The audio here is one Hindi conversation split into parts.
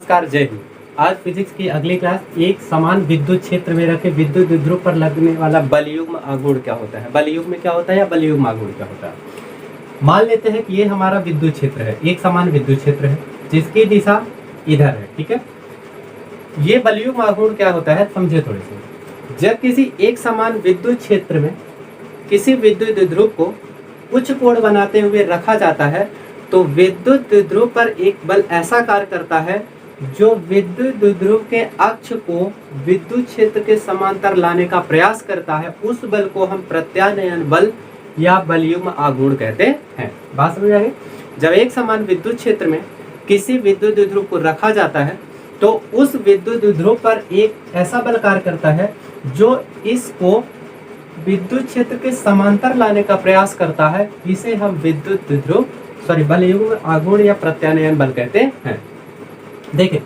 नमस्कार, जय हिंद। आज फिजिक्स की अगली क्लास एक समान विद्युत क्षेत्र में रखे विद्युत द्विध्रुव पर लगने वाला बलयुग्म आघूर्ण क्या होता है, बलयुग्म क्या होता है या बलयुग्म आघूर्ण क्या होता है। मान लेते हैं कि ये हमारा विद्युत क्षेत्र है, एक समान विद्युत क्षेत्र है जिसकी दिशा इधर है, ठीक है। ये बलयुग्म आघूर्ण क्या होता है समझे थोड़े से। जब किसी एक समान विद्युत क्षेत्र में किसी विद्युत द्विध्रुव को उच्च कोण बनाते हुए रखा जाता है तो विद्युत द्विध्रुव पर एक बल ऐसा कार्य करता है जो विद्युत द्विध्रुव के अक्ष को विद्युत क्षेत्र के समांतर लाने का प्रयास करता है। उस बल को हम प्रत्यानयन बल या बलयुग्म आघूर्ण कहते हैं। बात समझ आ गई। जब एक समान विद्युत क्षेत्र में किसी विद्युत द्विध्रुव को रखा जाता है तो उस विद्युत द्विध्रुव पर एक ऐसा बल कार्य करता है जो इसको विद्युत क्षेत्र के समांतर लाने का प्रयास करता है। इसे हम विद्युत द्विध्रुव बलयुग्म आघूर्ण या प्रत्यानयन बल कहते हैं। देखिए,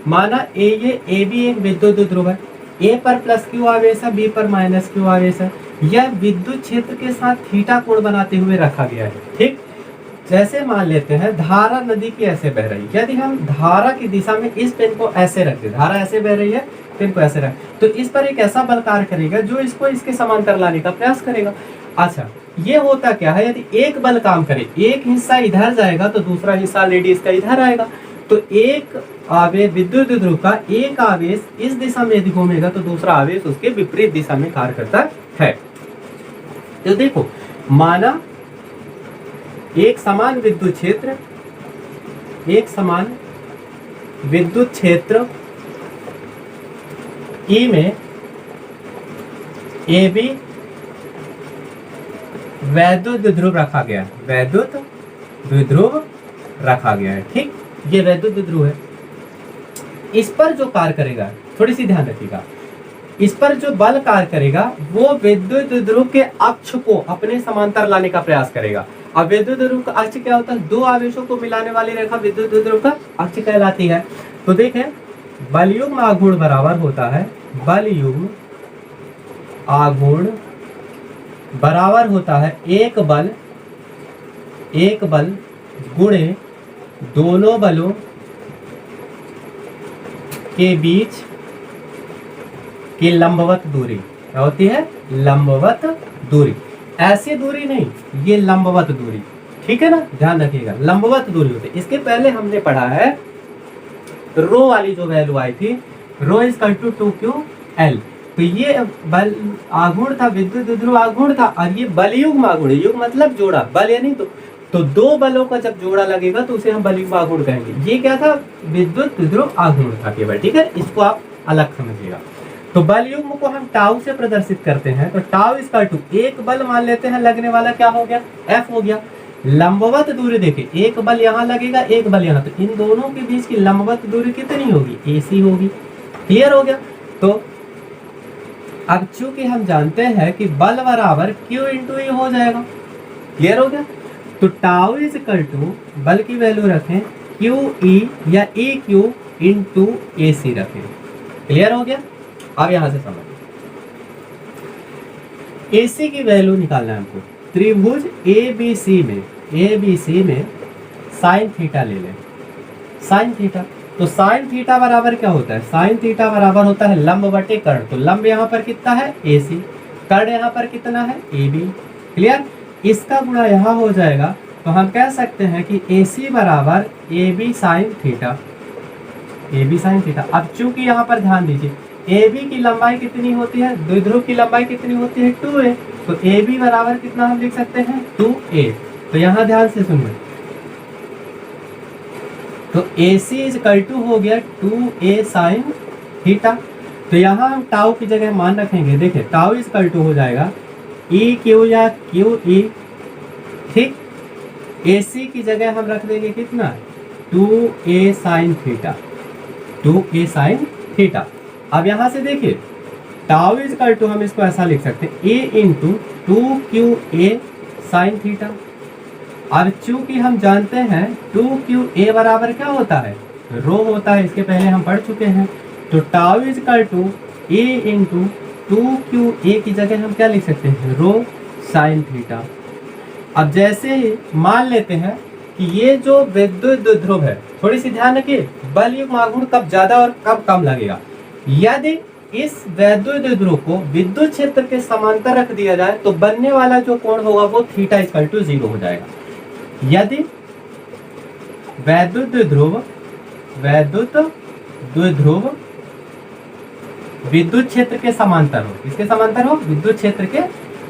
माना ये ए बी एक विद्युत द्विध्रुव है, ए पर प्लस क्यू आवेश है, बी पर माइनस क्यू आवेश है। यह विद्युत क्षेत्र के साथ थीटा कोण बनाते हुए रखा गया है, ठीक। जैसे मान लेते हैं धारा नदी की ऐसे बह रही है, यदि हम धारा की दिशा में इस पेन को ऐसे रख दें, धारा ऐसे बह रही है, पेन को ऐसे रख, तो इस पर एक ऐसा बल कार्य करेगा जो इसको इसके समांतर लाने का प्रयास करेगा। अच्छा, ये होता क्या है, यदि एक बल काम करे, एक हिस्सा इधर जाएगा तो दूसरा हिस्सा लेडीज का इधर आएगा। तो एक आवेश विद्युत द्विध्रुव का एक आवेश इस दिशा में यदि घूमेगा तो दूसरा आवेश उसके विपरीत दिशा में कार्य करता है। तो देखो, माना एक समान विद्युत क्षेत्र, एक समान विद्युत क्षेत्र ई में ए बी वैद्युत द्विध्रुव रखा गया है, वैद्युत द्विध्रुव रखा गया है, ठीक। ये वैद्युत द्विध्रुव है। इस पर जो कार्य करेगा, थोड़ी सी ध्यान रखिएगा, इस पर जो बल कार्य करेगा वो विद्युत द्विध्रुव के अक्ष को अपने समांतर लाने का प्रयास करेगा। अब विद्युत द्विध्रुव का अक्ष क्या होता है, दो आवेशों को मिलाने वाली रेखा विद्युत द्विध्रुव का अक्ष कहलाती है। तो देखें, बलयुग्म आघूर्ण बराबर होता है, बलयुग्म आघूर्ण बराबर होता है एक बल गुणे दोनों बलों के बीच की लंबवत दूरी। क्या होती है, लंबवत दूरी। ऐसी दूरी नहीं, ये लंबवत दूरी, ठीक है ना, ध्यान रखिएगा, लंबवत दूरी होती है। इसके पहले हमने पढ़ा है रो वाली जो वैल्यू आई थी, रो इज इक्वल टू 2ql। तो ये बल आघूर्ण था, विद्युत द्विध्रुव आघूर्ण था, और ये बलयुग्म आघूर्ण, युग मतलब जोड़ा, बल या नहीं तो दो बलों का जब जोड़ा लगेगा तो उसे हम बलयुग्म आघूर्ण कहेंगे। ये क्या था, विद्युत द्विध्रुव आघूर्ण था केवल, ठीक है। इसको आप अलग समझिएगा। तो बलयुग्म को हम टाउ से प्रदर्शित करते हैं। तो टाउ इज इक्वल टू, एक बल मान लेते हैं लगने वाला क्या हो गया, एफ हो गया। लंबवत दूरी देखिए, एक बल यहाँ लगेगा, एक बल यहाँ, तो इन दोनों के बीच की लंबवत दूरी कितनी होगी, AC होगी। क्लियर हो गया। तो अब चूंकि हम जानते हैं कि बल बराबर Q इंटू E हो जाएगा। क्लियर हो गया। तो टाउ इज इक्वल टू, बल की वैल्यू रखें QE या EQ इंटू AC रखें। क्लियर हो गया। अब यहां से समझ, AC की वैल्यू निकालना है हमको। त्रिभुज ABC में साइन थीटा ले लें, साइन थीटा। तो साइन थीटा बराबर क्या होता है, साइन थीटा बराबर होता है लंब बटे कर्ण। तो लंब यहाँ पर कितना है, AC, कर्ण यहाँ पर कितना है, AB। क्लियर। इसका गुणा यहाँ हो जाएगा, तो हम कह सकते हैं कि AC बराबर AB sine theta, AB sign theta. अब चूंकि यहाँ पर ध्यान दीजिए, AB की लंबाई कितनी होती है, द्विध्रुव की लंबाई कितनी होती है, 2a। तो AB बराबर कितना हम लिख सकते हैं, 2a। तो यहाँ ध्यान से सुनिए, तो AC इज इक्वल टू हो गया 2a साइन थीटा। तो यहाँ हम टाउ की जगह मान रखेंगे। देखिए, टाउ इज इक्वल टू हो जाएगा EQ या QE, ठीक। AC की जगह हम रख देंगे कितना, 2a sine theta, 2a sign theta. अब यहाँ से देखिए, टाउ इज इक्वल टू हम इसको ऐसा लिख सकते हैं, A into 2QA sign theta. अब चूंकि हम जानते हैं 2QA बराबर क्या होता है, रो होता है, इसके पहले हम पढ़ चुके हैं। तो tau is equal to A into 2QA की जगह हम क्या लिख सकते हैं, रो साइन थीटा। अब जैसे ही मान लेते हैं कि ये जो विद्युत द्विध्रुव है, थोड़ी सी ध्यान रखिए, बल युग्म आघूर्ण कब ज्यादा और कब कम लगेगा। यदि इस विद्युत द्विध्रुव को विद्युत क्षेत्र के समांतर रख दिया जाए तो बनने वाला जो कोण होगा वो थीटा इक्वल टू 0 हो जाएगा। यदि विद्युत द्विध्रुव विद्युत क्षेत्र के समांतर हो, किसके समांतर हो, विद्युत क्षेत्र के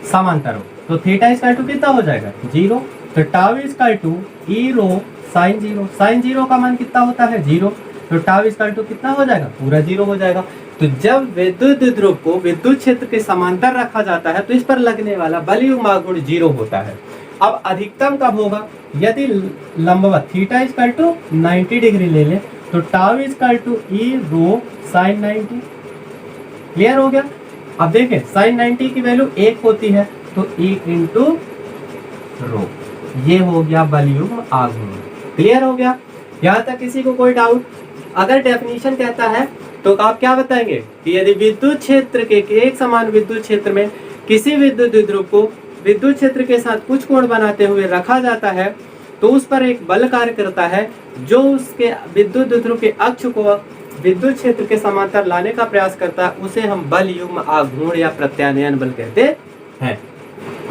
समांतर हो, तो थीटा इक्वल टू कितना हो जाएगा, 0। तो tau equal to E rho sine 0, sine 0 का मान कितना होता है, 0, तो टाउ इक्वल टू कितना हो जाएगा, पूरा 0 हो जाएगा। तो जब विद्युत द्विध्रुव को विद्युत क्षेत्र के समांतर रखा जाता है तो इस पर लगने वाला बल युग्म आघूर्ण 0 होता है। अब अधिकतम कब होगा, यदि लंबवत थीटा इक्वल टू 90 डिग्री ले ले तो tau equal to E rho sine 90। Clear हो गया। अब देखें साइन 90 की वैल्यू 1 होती है तो ई इंटू रो, ये हो गया बल युग्म आघूर्ण। क्लियर हो गया। यहाँ तक किसी को कोई डाउट? अगर डेफिनेशन कहता है तो आप क्या बताएंगे कि यदि विद्युत क्षेत्र के एक समान विद्युत क्षेत्र में किसी विद्युत द्विध्रुव को विद्युत क्षेत्र के साथ कुछ कोण बनाते हुए रखा जाता है तो उस पर एक बल कार्य करता है जो उसके विद्युत द्विध्रुव के अक्ष को विद्युत क्षेत्र के समांतर लाने का प्रयास करता है, उसे हम बल युग्म आघूर्ण या प्रत्यानयन बल कहते हैं।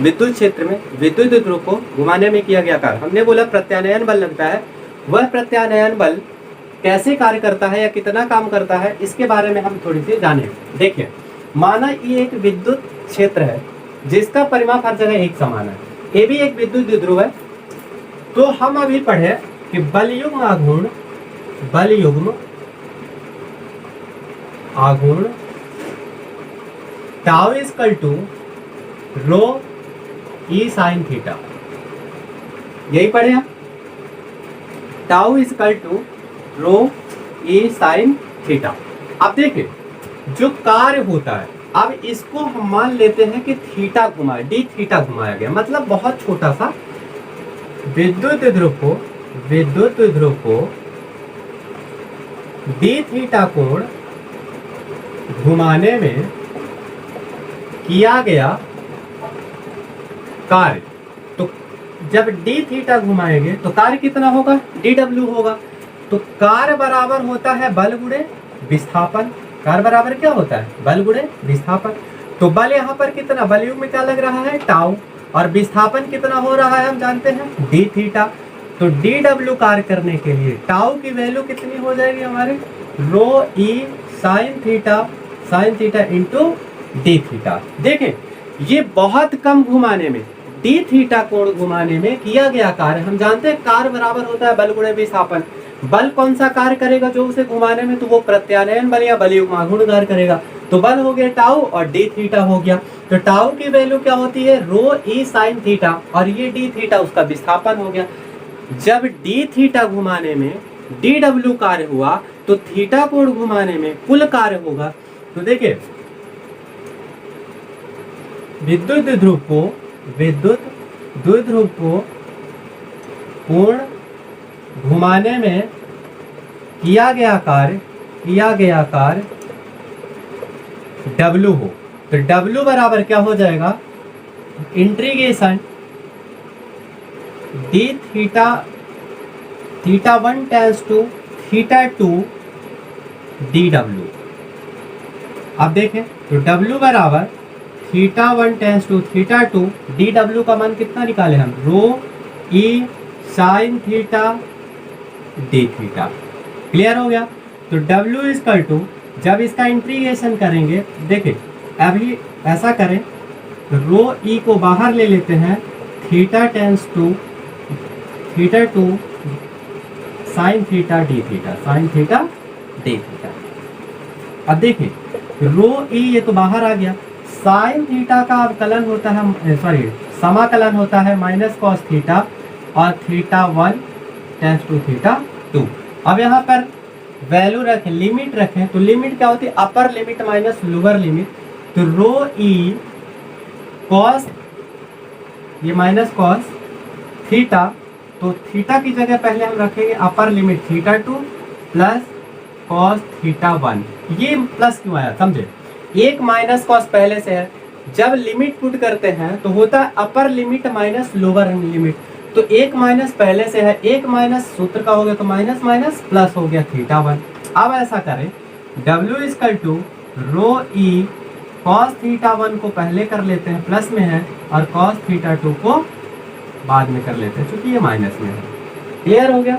विद्युत क्षेत्र में विद्युत द्विध्रुव को घुमाने में किया गया कार्य हमने बोला प्रत्यानयन बल लगता है। वह प्रत्यानयन बल कैसे कार्य करता है या कितना काम करता है, इसके बारे में हम थोड़ी सी जाने। देखिए, माना ये एक विद्युत क्षेत्र है जिसका परिमाप हर जगह एक समान है, ये भी एक विद्युत द्विध्रुव है। तो हम अभी पढ़े कि बल युग्म आघूर्ण tau equal to rho E sine theta, यही पढ़े हम, tau equal to rho E sine theta. अब देखिए जो कार्य होता है, अब इसको हम मान लेते हैं कि थीटा घुमाया, डी थीटा घुमाया गया, मतलब बहुत छोटा सा विद्युत द्विध्रुव को डी थीटा कोण घुमाने में किया गया कार्य। तो जब डी थीटा घुमाएंगे तो कार्य कितना होगा, डी डब्ल्यू होगा। तो कार्य बराबर होता है बल गुणे विस्थापन। कार्य बराबर क्या होता है, बल गुणे विस्थापन। तो बल यहाँ पर कितना, बल युग्म में क्या लग रहा है, टाउ, और विस्थापन कितना हो रहा है हम जानते हैं, डी थीटा। तो डी डब्ल्यू कार्य करने के लिए टाउ की वैल्यू कितनी हो जाएगी हमारे, rho E sine theta into D theta. देखें ये बहुत कम घुमाने में, डी थीटा कोण घुमाने में किया गया कार्य हम जानते हैं कार्य बराबर होता है बल गुणे विस्थापन। बल कौन सा कार्य करेगा जो उसे घुमाने में, तो वो प्रत्यानयन बल या बल युग्म आघूर्ण कार्य करेगा। तो बल हो गया टाउ और डी थीटा हो गया। तो टाउ की वैल्यू क्या होती है, रो ई साइन थीटा, और ये डी थीटा उसका विस्थापन हो गया। जब डी थीटा घुमाने में डी डब्ल्यू कार्य हुआ तो थीटा कोण घुमाने में कुल कार्य होगा। तो देखिए विद्युत द्विध्रुव को कोण घुमाने में किया गया कार्य W हो, तो W बराबर क्या हो जाएगा, integration D theta 1 tends to theta 2 D W. अब देखें तो W बराबर theta 1 tends to theta 2 D W का मान कितना निकाले हम, rho E sine theta D theta. Clear हो गया। तो W इक्वल टू, जब इसका इंटीग्रेशन करेंगे, देखिए अभी ऐसा करें, रो ई को बाहर ले लेते हैं, theta tends to theta 2 sine theta D theta. अब देखिए रो ई ये तो बाहर आ गया, साइन थीटा का अवकलन होता है, समाकलन होता है माइनस कॉस थीटा और थीटा 1 टेंस टू थीटा 2। अब यहाँ पर वैल्यू रखें, लिमिट रखें, तो लिमिट क्या होती है, upper limit minus lower limit. तो रो ई कॉस, ये माइनस कॉस थीटा, तो थीटा की जगह पहले हम रखेंगे upper limit theta 2 plus cos theta 1। ये प्लस क्यों आया समझे, एक माइनस कॉस पहले से है, जब लिमिट पुट करते हैं तो होता है upper limit minus lower limit. तो एक माइनस पहले से है, एक माइनस सूत्र का हो गया तो माइनस माइनस प्लस हो गया थीटा 1। अब ऐसा करें, W equal to rho E cos theta 1 को पहले कर लेते हैं, प्लस में है, और कॉस थीटा 2 को बाद में कर लेते हैं क्योंकि ये माइनस में है। क्लियर हो गया।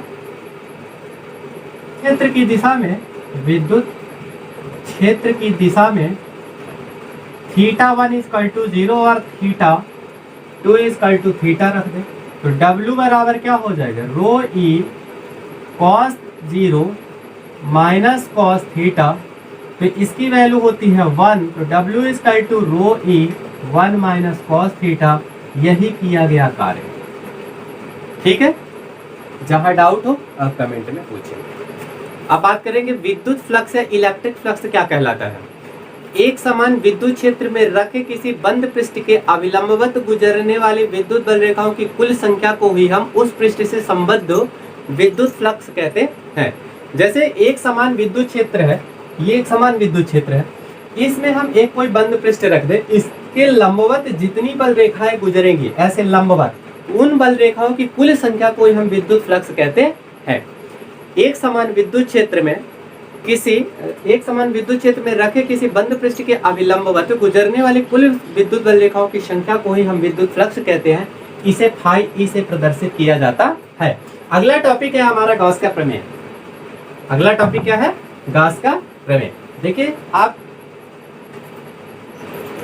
क्षेत्र की दिशा में, विद्युत क्षेत्र की दिशा में थीटा 1 इक्वल टू 0 और थीटा 2 इक्वल टू थीटा रख दे, तो W बराबर क्या हो जाएगा, rho E cos 0 minus cos theta, तो इसकी वैल्यू होती है 1, तो W equal to rho E 1 minus cos theta. यही किया गया कार्य। ठीक है, जहां डाउट हो आप कमेंट में पूछें। अब बात करेंगे विद्युत फ्लक्स या इलेक्ट्रिक फ्लक्स क्या कहलाता है। एक समान विद्युत क्षेत्र में रखे किसी बंद पृष्ठ के अविलंबवत गुजरने वाली विद्युत बल रेखाओं की कुल संख्या को ही हम उस पृष्ठ से संबद्ध विद्युत फ्लक्स कहते हैं। जैसे एक समान विद्युत क्षेत्र है, ये एक समान विद्युत क्षेत्र है, इसमें हम एक कोई बंद पृष्ठ रख दे, इसके लंबवत जितनी बल रेखाएं गुजरेंगी, ऐसे लंबवत उन बल रेखाओं की कुल संख्या को ही हम विद्युत फ्लक्स कहते हैं। एक समान विद्युत क्षेत्र में रखे किसी बंद पृष्ठ के अविलंबवत गुजरने वाली कुल विद्युत बल रेखाओं की संख्या को ही हम विद्युत फ्लक्स कहते हैं। इसे फाई ई से प्रदर्शित किया जाता है। अगला टॉपिक है हमारा गॉस का प्रमेय। अगला टॉपिक क्या है, गॉस का प्रमेय। देखिए आप,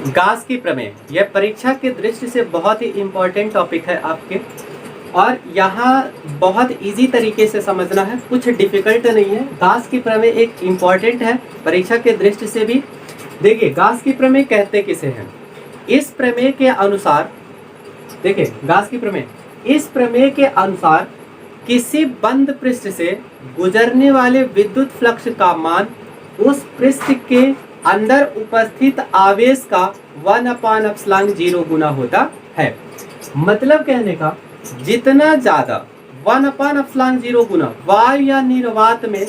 गॉस की प्रमेय यह परीक्षा की दृष्टि से बहुत ही इंपॉर्टेंट टॉपिक है आपके, और यहाँ बहुत इजी तरीके से समझना है, कुछ डिफिकल्ट नहीं है। गॉस की प्रमेय एक इंपॉर्टेंट है परीक्षा के दृष्टि से भी। देखिए गॉस की प्रमेय कहते किसे हैं। इस प्रमेय के अनुसार, देखिए गॉस की प्रमेय, इस प्रमेय के अनुसार किसी बंद पृष्ठ से गुजरने वाले विद्युत फ्लक्स का मान उस पृष्ठ के अंदर उपस्थित आवेश का 1/ε0 गुना होता है। मतलब कहने का, जितना ज्यादा 1/ε0 गुना वायु या निर्वात में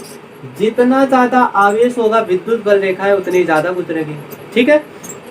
जितना ज्यादा आवेश होगा विद्युत बल रेखाएं उतनी ज्यादा गुजरेगी। ठीक है,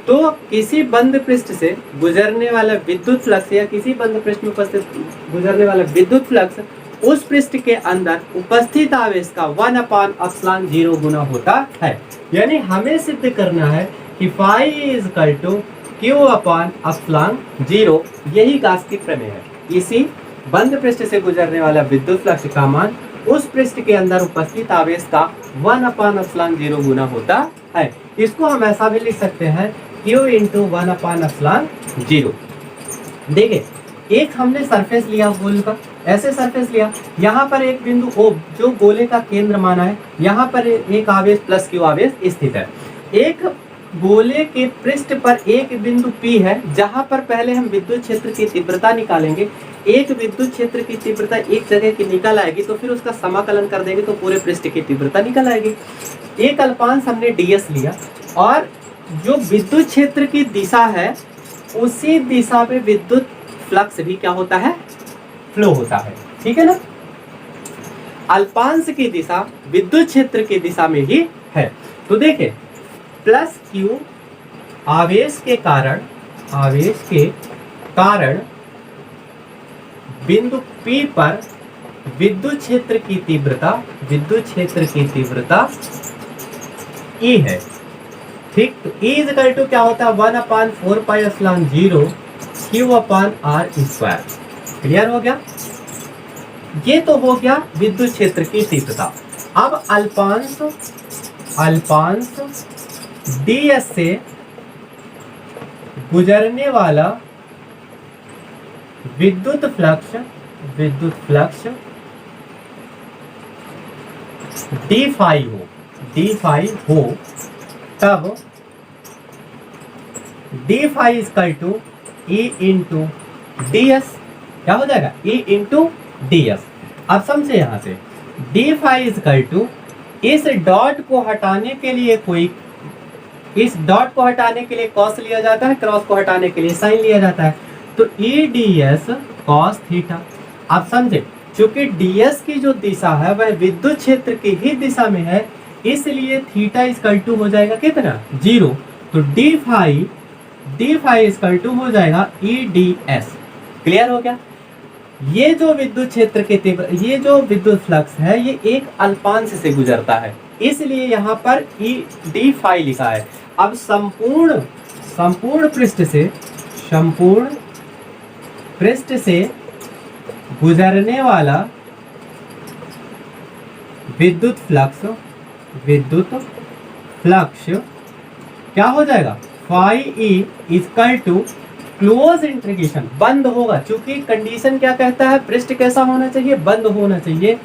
तो किसी बंद पृष्ठ से गुजरने वाला विद्युत फ्लक्स या किसी बंद पृष्ठ में उपस्थित गुजरने वाला विद्युत फ्लक्स उस पृष्ठ के अंदर उपस्थित आवेश का 1/ε0 गुना होता है। यानी हमें सिद्ध करना है कि phi is equal to Q/ε0। यही गॉस की प्रमेय है। इसी बंद पृष्ठ से गुजरने वाला विद्युत फ्लक्स का मान उस पृष्ठ के अंदर उपस्थित आवेश का 1/ε0 गुना होता है। इसको हम ऐसा भी लिख सकते हैं Q × 1/ε0। देखिए एक हमने सरफेस लिया गोल का, ऐसे सरफेस लिया, यहाँ पर एक बिंदु O जो गोले का केंद्र माना है, यहाँ पर एक आवेश प्लस Q आवेश स्थित है। एक गोले के पृष्ठ पर एक बिंदु P है, जहां पर पहले हम विद्युत क्षेत्र की तीव्रता निकालेंगे। एक विद्युत क्षेत्र की तीव्रता एक जगह की निकल आएगी तो फिर उसका समाकलन कर देंगे तो पूरे पृष्ठ की तीव्रता निकल आएगी। एक अल्पांश हमने ds लिया, और जो विद्युत क्षेत्र की दिशा है उसी दिशा में विद्युत फ्लक्स भी क्या होता है, फ्लो होता है। ठीक है ना, अल्पांश की दिशा विद्युत क्षेत्र की दिशा में ही है। तो देखिए प्लस Q आवेश के कारण बिंदु P पर विद्युत क्षेत्र की तीव्रता E है। ठीक, तो E इक्वल टू क्या होता है, 1/4πε0 Q/r²। क्लियर हो गया। ये तो हो गया विद्युत क्षेत्र की तीव्रता। अब अल्पांश ds से गुजरने वाला विद्युत फ्लक्स d फाई हो, तब d phi equal to E into ds। क्या हो जाएगा, E इंटू ds। अब समझे यहाँ से d फाई इक्वल टू, इस डॉट को हटाने के लिए कॉस लिया जाता है, क्रॉस को हटाने के लिए साइन लिया जाता है, तो E ds कॉस थीटा। आप समझे, चूंकि ds की जो दिशा है वह विद्युत क्षेत्र की ही दिशा में है, इसलिए थीटा इक्वल टू हो जाएगा कितना, 0। तो d फाई इक्वल टू हो जाएगा E ds। क्लियर हो गया। ये जो विद्युत क्षेत्र के तीव्र, ये जो विद्युत फ्लक्स है ये एक अल्पांश से गुजरता है, इसलिए यहाँ पर ई डी फाई लिखा है। अब संपूर्ण पृष्ठ से गुजरने वाला विद्युत फ्लक्स क्या हो जाएगा, phi E equal to close integration, बंद होगा, क्योंकि कंडीशन क्या कहता है, पृष्ठ कैसा होना चाहिए, बंद होना चाहिए,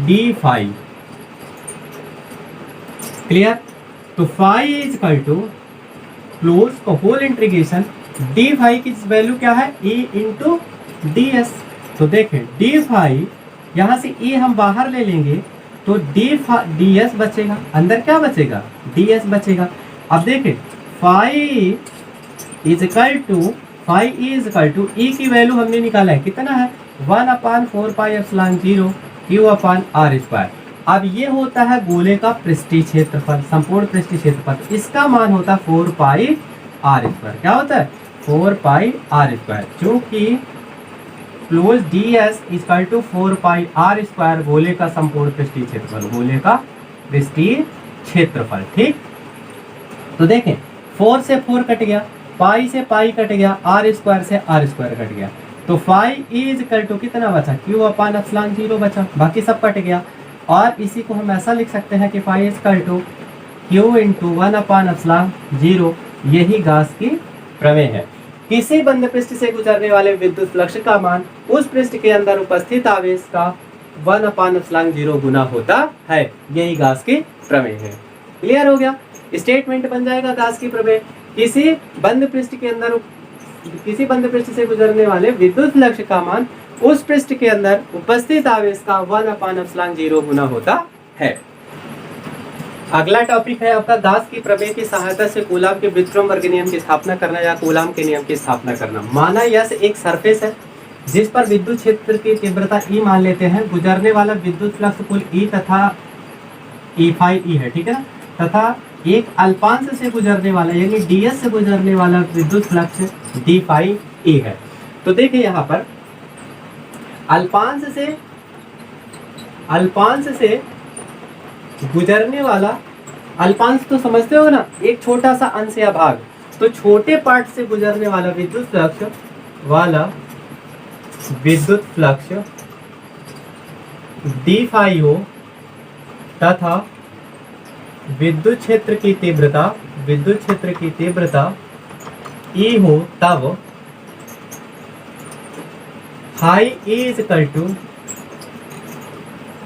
डी फाई। क्लियर? तो phi is equal to close का होल इंटीग्रेशन, डी फाई की वैल्यू क्या है, ई इंटू डी एस। तो देखें डी फाई, यहां से ई हम बाहर ले लेंगे तो डी एस बचेगा, अंदर क्या बचेगा, डी एस बचेगा। अब देखें फाई इज इक्वल टू ई की वैल्यू हमने निकाला है, कितना है, 1/4πε0 Q/r²। अब ये होता है गोले का पृष्ठीय क्षेत्रफल, संपूर्ण पृष्ठीय क्षेत्रफल, इसका मान होता है 4πr²। क्या होता है, 4πr², क्योंकि close D S equal to 4πr² गोले का संपूर्ण पृष्ठीय क्षेत्रफल, गोले का पृष्ठीय क्षेत्रफल। ठीक, तो देखें 4 से 4 कट गया, पाई से पाई कट गया, r² से r² कट गया, तो फाई इज इक्वल टू कितना बचा, Q/ε0 बचा, बाकी सब कट गया। और इसी को हम ऐसा लिख सकते हैं कि phi is equal to Q into 1/ε0, यही गाउस की प्रमेय है। किसी बंद पृष्ठ से गुजरने वाले विद्युत फ्लक्स का मान उस पृष्ठ के अंदर उपस्थित आवेश का 1/ε0 गुना होता है, यही गाउस की प्रमेय है। क्लियर हो गया? स्टेटमेंट बन जाएगा गाउस की प्रमेय, किसी बंद पृष्ठ से गुजरने वाले विद्युत फ्लक्स का मान उस पृष्ठ के अंदर उपस्थित आवेश का 1/ε0 गुना होता है। अगला टॉपिक है आपका गाउस की प्रमेय की सहायता से कूलाम के व्युत्क्रम वर्ग नियम की स्थापना करना या कूलाम के नियम की स्थापना करना। माना यह एक सरफेस है जिस पर विद्युत क्षेत्र की तीव्रता ई मान लेते हैं, गुजरने वाला विद्युत फ्लक्स कुल ई तथा ई फाई ई है, ठीक है ना, तथा एक अल्पांश से गुजरने वाला यानी डीएस से गुजरने वाला विद्युत फ्लक्स डी फाई ई है। तो देखिए यहाँ पर अल्पांश से गुजरने वाला, अल्पांश तो समझते हो ना, एक छोटा सा अंश या भाग, तो छोटे पार्ट से गुजरने वाला विद्युत फ्लक्स डी फाई हो तथा विद्युत क्षेत्र की तीव्रता ई हो, तब फाई इज इक्वल टू,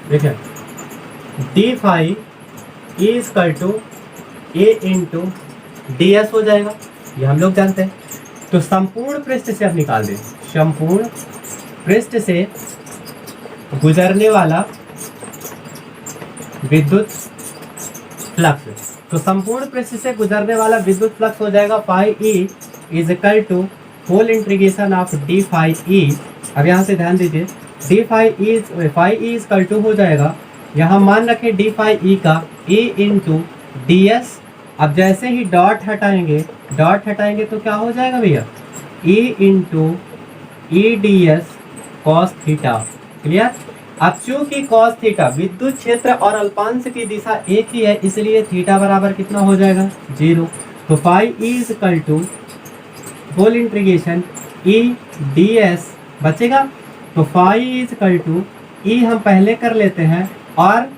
देखिए D phi is equal to A into D S हो जाएगा, ये हम लोग जानते हैं। तो संपूर्ण पृष्ठ से अब निकाल दें, संपूर्ण पृष्ठ से गुजरने वाला विद्युत फ्लक्स, तो संपूर्ण पृष्ठ से गुजरने वाला विद्युत फ्लक्स हो जाएगा phi E is equal to whole integration of D phi E. अब यहाँ से ध्यान दीजिए, D phi E is equal to हो जाएगा, यहाँ मान रखे डी फाई ई का ए इंटू डी एस। अब जैसे ही डॉट हटाएंगे तो क्या हो जाएगा भैया, A into E D S cos theta. Clear? अब चूंकि कॉस थीटा विद्युत क्षेत्र और अल्पांश की दिशा एक ही है, इसलिए थीटा बराबर कितना हो जाएगा, 0। तो phi is equal to whole integration E D S बचेगा। तो phi is equal to E हम पहले कर लेते हैं और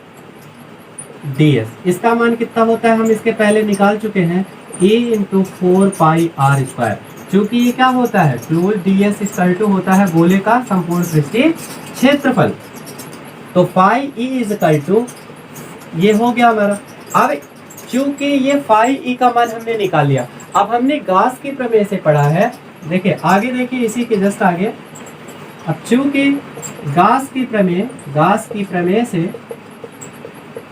डी एस, इसका मान कितना होता है हम इसके पहले निकाल चुके हैं, ए इंटू 4πr²। चूंकि ये क्या होता है, close D S equal to होता है गोले का संपूर्ण पृष्ठीय क्षेत्रफल। तो phi E is equal to, ये हो गया हमारा। अब चूंकि ये फाई ई का मान हमने निकाल लिया, अब हमने गाउस की प्रमेय से पढ़ा है, देखिए आगे देखिए इसी के जस्ट आगे। अब चूंकि गाउस की प्रमेय से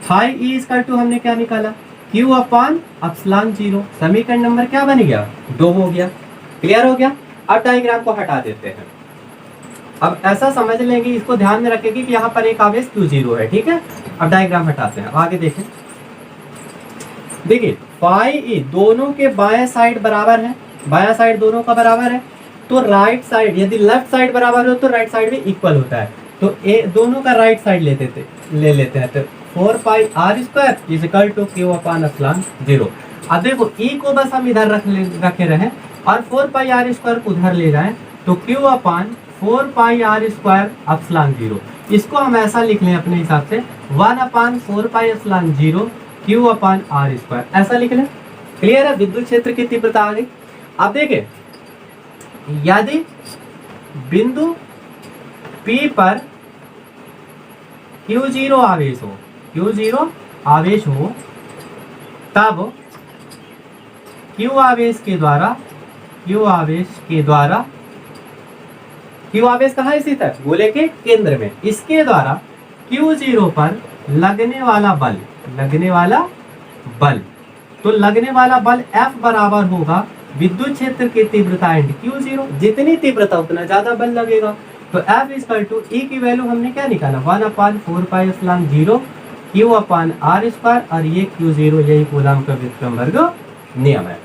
फाई ई इक्वल टू हमने क्या निकाला, Q/ε0। समीकरण नंबर क्या बन गया, 2 हो गया। क्लियर हो गया? अब डायग्राम को हटा देते हैं। अब ऐसा समझ लेंगे, इसको ध्यान में रखेंगे कि यहाँ पर एक आवेश Q0 है, ठीक है। अब डायग्राम हटाते हैं, आगे देखें। देखिए फाई ई दोनों के बाएं साइड बराबर है, बायां साइड दोनों का बराबर है, तो राइट साइड, यदि लेफ्ट साइड बराबर हो तो राइट साइड भी इक्वल होता है। तो ए दोनों का राइट साइड ले लेते हैं। तो 4 pi R square is equal to Q upon epsilon 0। अब देखो ई को बस हम इधर रखे रहे और 4 पाई आर स्क्वायर को उधर ले जाएं, तो Q upon 4 pi R square epsilon 0। इसको हम ऐसा लिख लें अपने हिसाब से 1 upon 4 pi epsilon 0 Q upon R square, ऐसा लिख लें। क्लियर है, विद्युत क्षेत्र की तीव्रता आ गई। अब देखिए, यदि बिंदु P पर Q0 आवेश हो, Q0 आवेश हो, तब Q आवेश के द्वारा Q आवेश कहाँ स्थित है? गोले के केंद्र में। इसके द्वारा Q0 पर लगने वाला बल, तो लगने वाला बल F बराबर होगा विद्युत क्षेत्र की तीव्रता इंटू Q0। जितनी तीव्रता उतना ज्यादा बल लगेगा। तो F इक्वल टू E की वैल्यू हमने क्या निकाला? 1 upon 4 pi epsilon 0 Q upon R square, और ये Q0 यही कूलम का व्युत्क्रम वर्ग नियम है।